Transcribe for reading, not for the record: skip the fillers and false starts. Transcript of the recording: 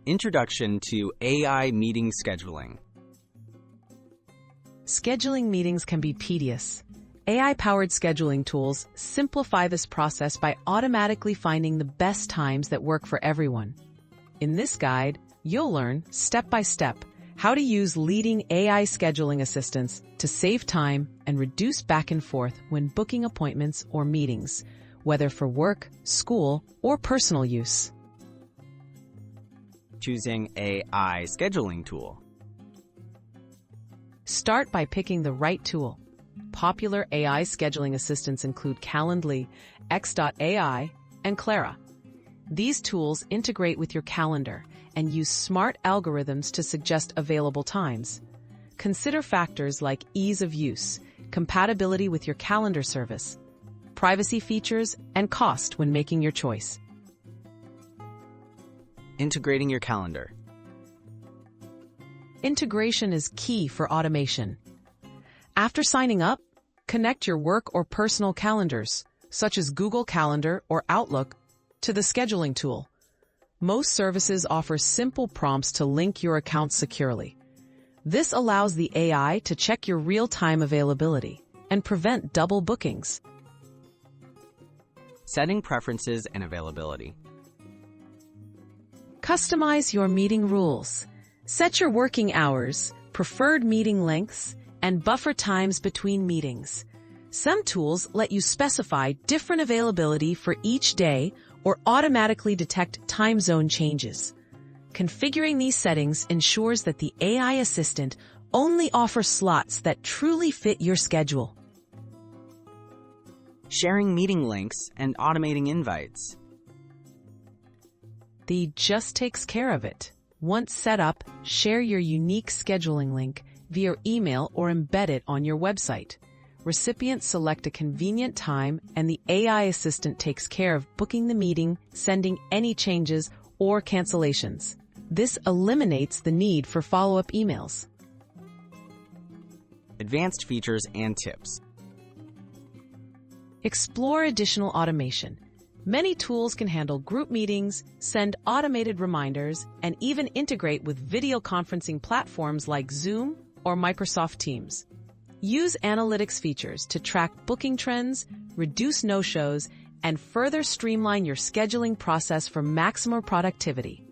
Introduction to AI Meeting Scheduling. Scheduling meetings can be tedious. AI-powered scheduling tools simplify this process by automatically finding the best times that work for everyone. In this guide, you'll learn, step by step, how to use leading AI scheduling assistants to save time and reduce back and forth when booking appointments or meetings, whether for work, school, or personal use. Choosing AI scheduling tool. Start by picking the right tool. Popular AI scheduling assistants include Calendly, x.ai, and Clara. These tools integrate with your calendar and use smart algorithms to suggest available times. Consider factors like ease of use, compatibility with your calendar service, privacy features, and cost when making your choice. Integrating your calendar. Integration is key for automation. After signing up, connect your work or personal calendars, such as Google Calendar or Outlook, to the scheduling tool. Most services offer simple prompts to link your accounts securely. This allows the AI to check your real-time availability and prevent double bookings. Setting preferences and availability. Customize your meeting rules. Set your working hours, preferred meeting lengths, and buffer times between meetings. Some tools let you specify different availability for each day or automatically detect time zone changes. Configuring these settings ensures that the AI assistant only offers slots that truly fit your schedule. Sharing meeting links and automating invites. The just takes care of it. Once set up, share your unique scheduling link via email or embed it on your website. Recipients select a convenient time and the AI assistant takes care of booking the meeting, sending any changes or cancellations. This eliminates the need for follow-up emails. Advanced features and tips. Explore additional automation. Many tools can handle group meetings, send automated reminders, and even integrate with video conferencing platforms like Zoom or Microsoft Teams. Use analytics features to track booking trends, reduce no-shows, and further streamline your scheduling process for maximum productivity.